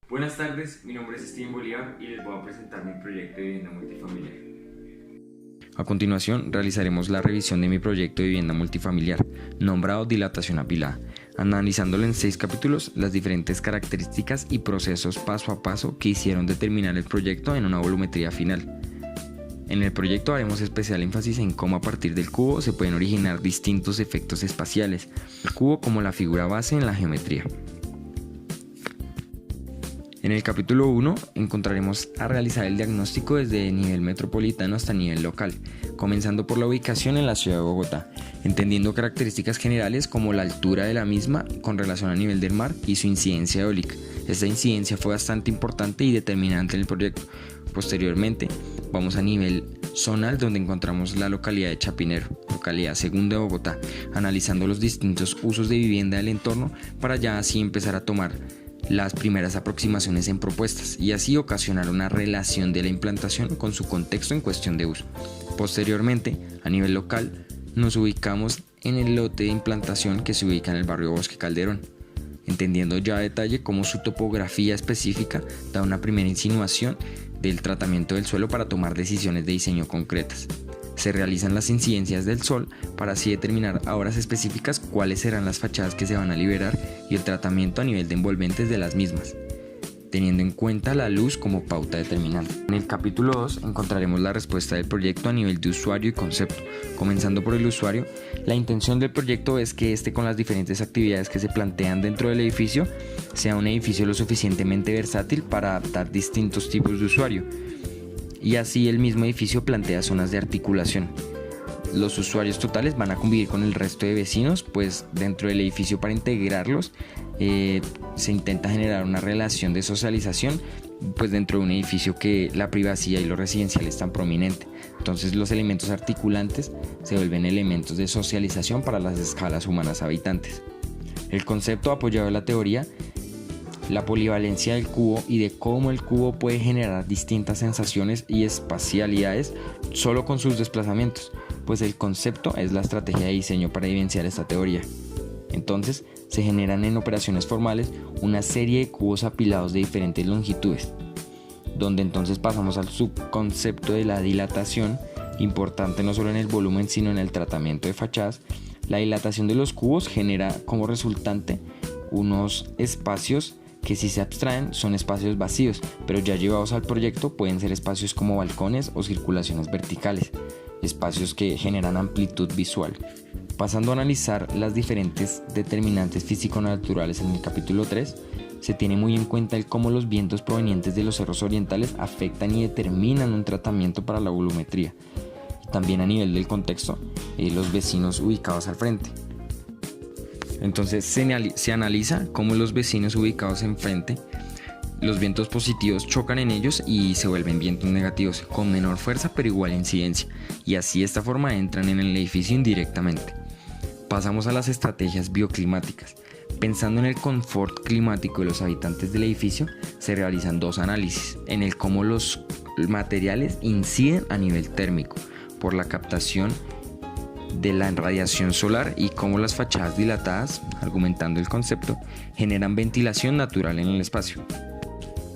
Buenas tardes, mi nombre es Steven Bolívar y les voy a presentar mi proyecto de vivienda multifamiliar. A continuación, realizaremos la revisión de mi proyecto de vivienda multifamiliar, nombrado Dilatación Apilada, analizándolo en 6 capítulos, las diferentes características y procesos paso a paso que hicieron determinar el proyecto en una volumetría final. En el proyecto haremos especial énfasis en cómo a partir del cubo se pueden originar distintos efectos espaciales, el cubo como la figura base en la geometría. En el capítulo 1 encontraremos a realizar el diagnóstico desde nivel metropolitano hasta nivel local, comenzando por la ubicación en la ciudad de Bogotá, entendiendo características generales como la altura de la misma con relación al nivel del mar y su incidencia eólica. Esta incidencia fue bastante importante y determinante en el proyecto. Posteriormente, vamos a nivel zonal, donde encontramos la localidad de Chapinero, localidad segunda de Bogotá, analizando los distintos usos de vivienda del entorno para ya así empezar a tomar las primeras aproximaciones en propuestas y así ocasionar una relación de la implantación con su contexto en cuestión de uso. Posteriormente, a nivel local, nos ubicamos en el lote de implantación que se ubica en el barrio Bosque Calderón, entendiendo ya a detalle cómo su topografía específica da una primera insinuación del tratamiento del suelo para tomar decisiones de diseño concretas. Se realizan las incidencias del sol para así determinar a horas específicas cuáles serán las fachadas que se van a liberar y el tratamiento a nivel de envolventes de las mismas, teniendo en cuenta la luz como pauta determinante. En el capítulo 2 encontraremos la respuesta del proyecto a nivel de usuario y concepto. Comenzando por el usuario, la intención del proyecto es que con las diferentes actividades que se plantean dentro del edificio, sea un edificio lo suficientemente versátil para adaptar distintos tipos de usuario. Y así el mismo edificio plantea zonas de articulación. Los usuarios totales van a convivir con el resto de vecinos, pues dentro del edificio para integrarlos se intenta generar una relación de socialización, pues dentro de un edificio que la privacidad y lo residencial es tan prominente. Entonces los elementos articulantes se vuelven elementos de socialización para las escalas humanas habitantes. El concepto apoyado en la teoría, la polivalencia del cubo y de cómo el cubo puede generar distintas sensaciones y espacialidades solo con sus desplazamientos, pues el concepto es la estrategia de diseño para evidenciar esta teoría. Entonces, se generan en operaciones formales una serie de cubos apilados de diferentes longitudes, donde entonces pasamos al subconcepto de la dilatación, importante no solo en el volumen sino en el tratamiento de fachadas. La dilatación de los cubos genera como resultante unos espacios que si se abstraen son espacios vacíos, pero ya llevados al proyecto pueden ser espacios como balcones o circulaciones verticales, espacios que generan amplitud visual. Pasando a analizar las diferentes determinantes físico-naturales en el capítulo 3, se tiene muy en cuenta el cómo los vientos provenientes de los cerros orientales afectan y determinan un tratamiento para la volumetría, y también a nivel del contexto, los vecinos ubicados al frente. Entonces se analiza cómo los vecinos ubicados enfrente, los vientos positivos chocan en ellos y se vuelven vientos negativos con menor fuerza pero igual incidencia, y así de esta forma entran en el edificio indirectamente. Pasamos a las estrategias bioclimáticas. Pensando en el confort climático de los habitantes del edificio, se realizan 2 análisis en el cómo los materiales inciden a nivel térmico por la captación de la radiación solar y cómo las fachadas dilatadas, argumentando el concepto, generan ventilación natural en el espacio,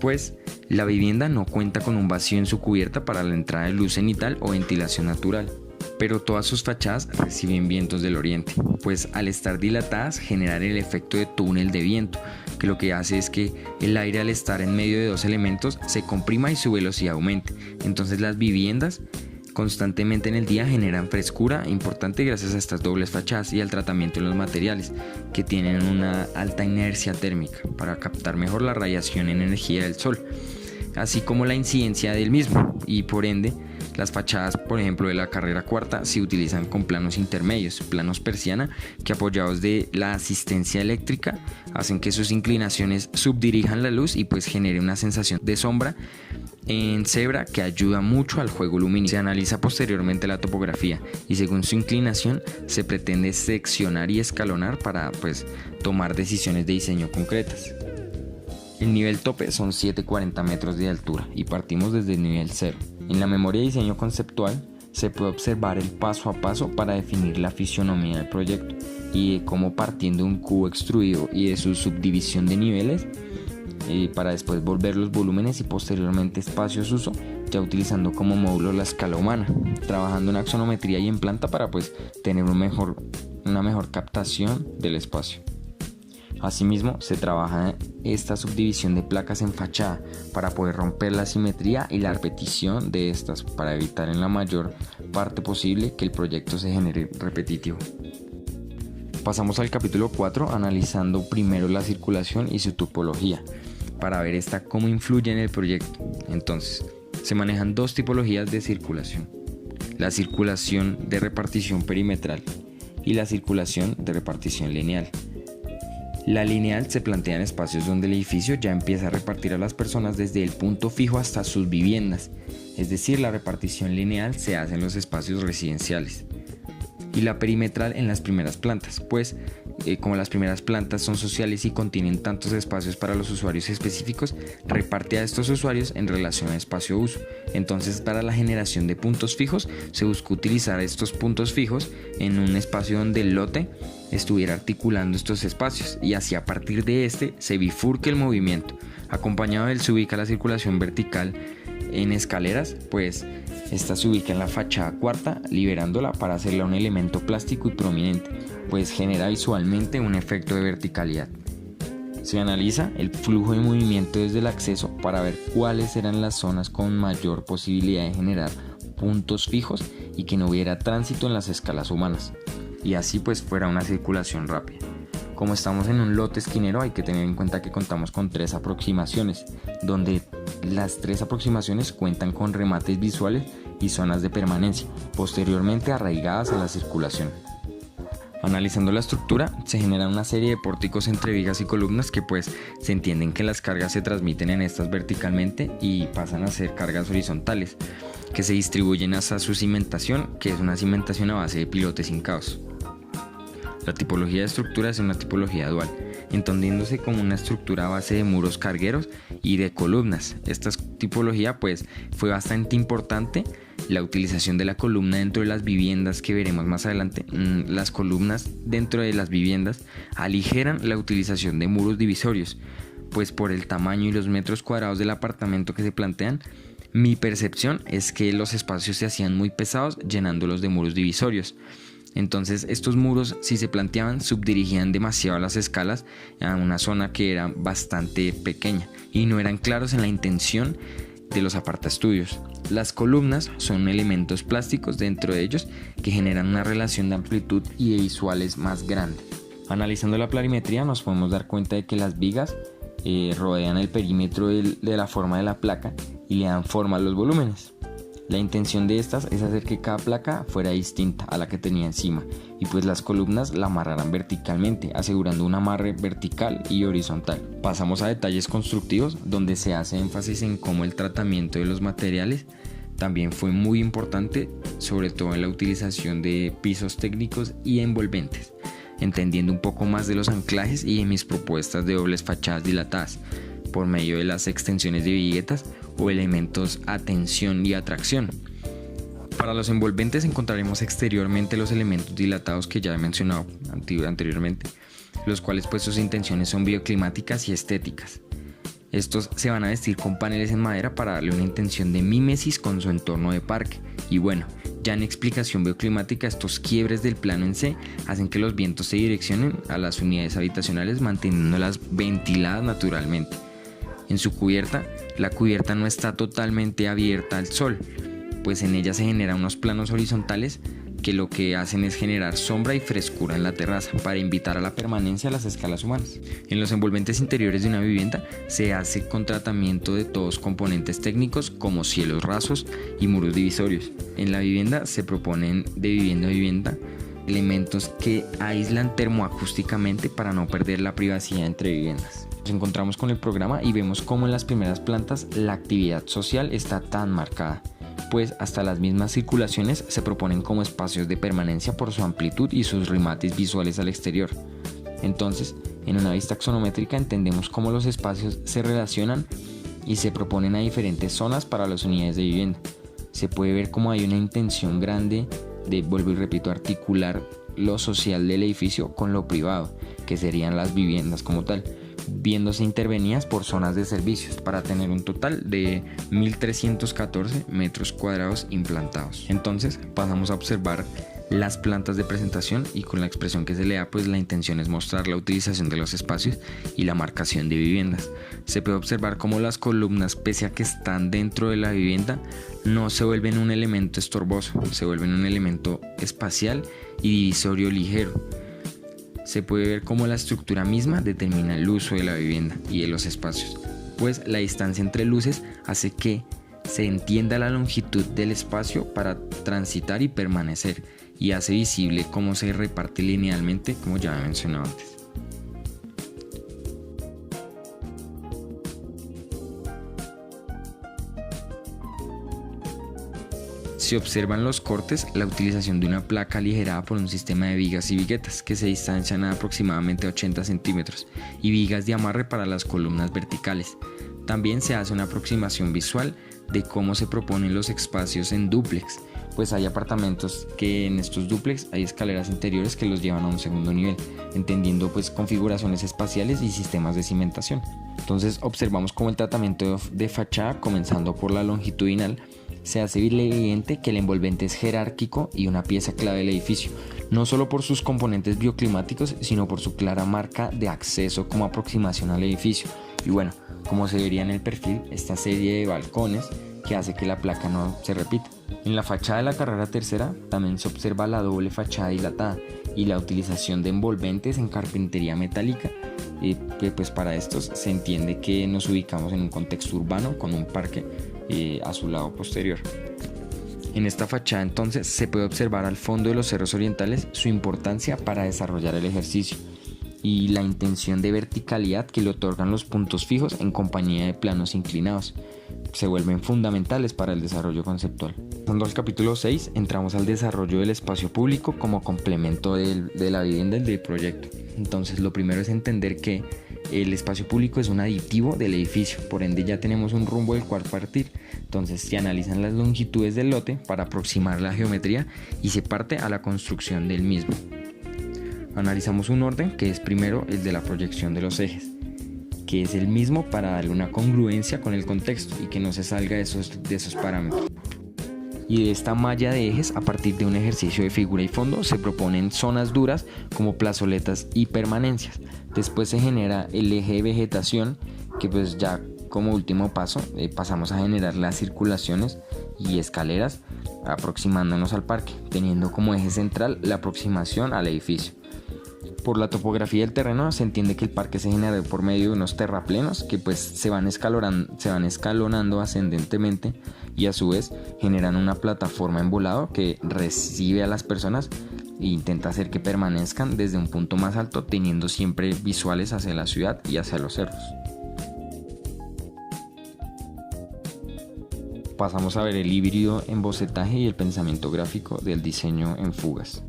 pues la vivienda no cuenta con un vacío en su cubierta para la entrada de luz cenital o ventilación natural, pero todas sus fachadas reciben vientos del oriente, pues al estar dilatadas generan el efecto de túnel de viento, que lo que hace es que el aire, al estar en medio de 2 elementos, se comprima y su velocidad aumente. Entonces las viviendas constantemente en el día generan frescura importante gracias a estas dobles fachadas y al tratamiento de los materiales, que tienen una alta inercia térmica para captar mejor la radiación en energía del sol, así como la incidencia del mismo, y por ende las fachadas, por ejemplo de la carrera cuarta, se utilizan con planos intermedios, planos persiana, que apoyados de la asistencia eléctrica hacen que sus inclinaciones subdirijan la luz y pues genere una sensación de sombra en cebra que ayuda mucho al juego lumínico. Se analiza posteriormente la topografía y según su inclinación se pretende seccionar y escalonar para pues tomar decisiones de diseño concretas. El nivel tope son 740 metros de altura y partimos desde el nivel 0. En la memoria de diseño conceptual se puede observar el paso a paso para definir la fisionomía del proyecto y de cómo, partiendo de un cubo extruido y de su subdivisión de niveles, para después volver los volúmenes y posteriormente espacios uso, ya utilizando como módulo la escala humana, trabajando en axonometría y en planta para pues tener una mejor captación del espacio. Asimismo, se trabaja esta subdivisión de placas en fachada para poder romper la simetría y la repetición de estas para evitar en la mayor parte posible que el proyecto se genere repetitivo. Pasamos al capítulo 4, analizando primero la circulación y su topología para ver cómo influye en el proyecto. Entonces, se manejan dos tipologías de circulación: la circulación de repartición perimetral y la circulación de repartición lineal. La lineal se plantea en espacios donde el edificio ya empieza a repartir a las personas desde el punto fijo hasta sus viviendas, es decir, la repartición lineal se hace en los espacios residenciales. Y la perimetral en las primeras plantas, pues como las primeras plantas son sociales y contienen tantos espacios para los usuarios específicos, reparte a estos usuarios en relación a espacio-uso. Entonces, para la generación de puntos fijos, se busca utilizar estos puntos fijos en un espacio donde el lote estuviera articulando estos espacios y así a partir de este se bifurque el movimiento. Acompañado de él se ubica la circulación vertical en escaleras, pues esta se ubica en la fachada cuarta, liberándola para hacerla un elemento plástico y prominente, pues genera visualmente un efecto de verticalidad. Se analiza el flujo de movimiento desde el acceso para ver cuáles eran las zonas con mayor posibilidad de generar puntos fijos y que no hubiera tránsito en las escalas humanas, y así pues fuera una circulación rápida. Como estamos en un lote esquinero, hay que tener en cuenta que contamos con 3 aproximaciones, donde las 3 aproximaciones cuentan con remates visuales y zonas de permanencia, posteriormente arraigadas a la circulación. Analizando la estructura, se genera una serie de pórticos entre vigas y columnas que pues se entienden que las cargas se transmiten en estas verticalmente y pasan a ser cargas horizontales, que se distribuyen hasta su cimentación, que es una cimentación a base de pilotes hincados. La tipología de estructura es una tipología dual, entendiéndose como una estructura a base de muros cargueros y de columnas. Esta tipología pues fue bastante importante. La utilización de la columna dentro de las viviendas, que veremos más adelante. Las columnas dentro de las viviendas aligeran la utilización de muros divisorios, pues por el tamaño y los metros cuadrados del apartamento que se plantean, mi percepción es que los espacios se hacían muy pesados llenándolos de muros divisorios. Entonces estos muros, si se planteaban, subdirigían demasiado las escalas a una zona que era bastante pequeña y no eran claros en la intención de los apartaestudios. Las columnas son elementos plásticos dentro de ellos que generan una relación de amplitud y de visuales más grande. Analizando la planimetría nos podemos dar cuenta de que las vigas rodean el perímetro de la forma de la placa y le dan forma a los volúmenes. La intención de estas es hacer que cada placa fuera distinta a la que tenía encima y pues las columnas la amarraran verticalmente, asegurando un amarre vertical y horizontal. Pasamos a detalles constructivos, donde se hace énfasis en cómo el tratamiento de los materiales también fue muy importante, sobre todo en la utilización de pisos técnicos y envolventes, entendiendo un poco más de los anclajes y de mis propuestas de dobles fachadas dilatadas por medio de las extensiones de viguetas o elementos a tensión y atracción. Para los envolventes encontraremos exteriormente los elementos dilatados que ya he mencionado anteriormente, los cuales pues sus intenciones son bioclimáticas y estéticas. Estos se van a vestir con paneles en madera para darle una intención de mímesis con su entorno de parque. Y bueno, ya en explicación bioclimática, estos quiebres del plano en C hacen que los vientos se direccionen a las unidades habitacionales, manteniéndolas ventiladas naturalmente. En su cubierta, la cubierta no está totalmente abierta al sol, pues en ella se generan unos planos horizontales que lo que hacen es generar sombra y frescura en la terraza para invitar a la permanencia a las escalas humanas. En los envolventes interiores de una vivienda se hace con tratamiento de todos componentes técnicos como cielos rasos y muros divisorios. En la vivienda se proponen de vivienda a vivienda elementos que aíslan termoacústicamente para no perder la privacidad entre viviendas. Nos encontramos con el programa y vemos cómo en las primeras plantas la actividad social está tan marcada, pues hasta las mismas circulaciones se proponen como espacios de permanencia por su amplitud y sus remates visuales al exterior. Entonces, en una vista axonométrica entendemos cómo los espacios se relacionan y se proponen a diferentes zonas para las unidades de vivienda. Se puede ver cómo hay una intención grande de, vuelvo y repito, articular lo social del edificio con lo privado, que serían las viviendas como tal, viéndose intervenidas por zonas de servicios para tener un total de 1.314 metros cuadrados implantados. Entonces pasamos a observar las plantas de presentación y con la expresión que se le da, pues la intención es mostrar la utilización de los espacios y la marcación de viviendas. Se puede observar cómo las columnas, pese a que están dentro de la vivienda, no se vuelven un elemento estorboso, se vuelven un elemento espacial y divisorio ligero. Se puede ver cómo la estructura misma determina el uso de la vivienda y de los espacios, pues la distancia entre luces hace que se entienda la longitud del espacio para transitar y permanecer, y hace visible cómo se reparte linealmente, como ya he mencionado antes. Se observan los cortes, la utilización de una placa aligerada por un sistema de vigas y viguetas que se distancian a aproximadamente 80 centímetros y vigas de amarre para las columnas verticales. También se hace una aproximación visual de cómo se proponen los espacios en dúplex, pues hay apartamentos que en estos dúplex hay escaleras interiores que los llevan a un segundo nivel, entendiendo pues configuraciones espaciales y sistemas de cimentación. Entonces observamos cómo el tratamiento de fachada, comenzando por la longitudinal, se hace evidente que el envolvente es jerárquico y una pieza clave del edificio, no solo por sus componentes bioclimáticos, sino por su clara marca de acceso como aproximación al edificio. Y bueno, como se vería en el perfil, esta serie de balcones que hace que la placa no se repita. En la fachada de la carrera tercera también se observa la doble fachada dilatada y la utilización de envolventes en carpintería metálica, que pues para estos se entiende que nos ubicamos en un contexto urbano con un parque a su lado posterior. En esta fachada entonces se puede observar al fondo de los cerros orientales su importancia para desarrollar el ejercicio y la intención de verticalidad que le otorgan los puntos fijos en compañía de planos inclinados. Se vuelven fundamentales para el desarrollo conceptual. Pasando al capítulo 6, entramos al desarrollo del espacio público como complemento de la vivienda y del proyecto. Entonces lo primero es entender que el espacio público es un aditivo del edificio, por ende ya tenemos un rumbo del cual partir. Entonces se analizan las longitudes del lote para aproximar la geometría y se parte a la construcción del mismo. Analizamos un orden que es primero el de la proyección de los ejes, que es el mismo para darle una congruencia con el contexto y que no se salga de esos parámetros. Y de esta malla de ejes, a partir de un ejercicio de figura y fondo, se proponen zonas duras como plazoletas y permanencias. Después se genera el eje de vegetación, que pues ya como último paso pasamos a generar las circulaciones y escaleras aproximándonos al parque, teniendo como eje central la aproximación al edificio. Por la topografía del terreno se entiende que el parque se genera por medio de unos terraplenos que pues se van escalonando ascendentemente y a su vez generan una plataforma en volado que recibe a las personas e intenta hacer que permanezcan desde un punto más alto, teniendo siempre visuales hacia la ciudad y hacia los cerros. Pasamos a ver el híbrido en bocetaje y el pensamiento gráfico del diseño en fugas.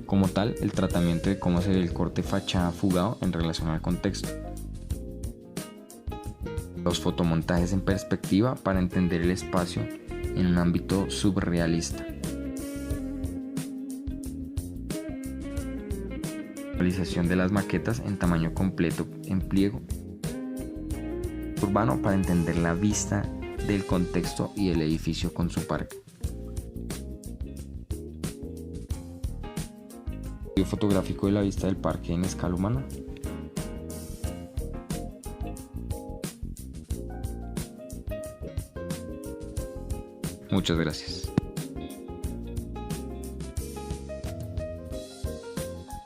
Como tal, el tratamiento de cómo se ve el corte fachada fugado en relación al contexto. Los fotomontajes en perspectiva para entender el espacio en un ámbito surrealista. Realización de las maquetas en tamaño completo en pliego urbano para entender la vista del contexto y el edificio con su parque. Fotográfico de la vista del parque en escala humana. Muchas gracias.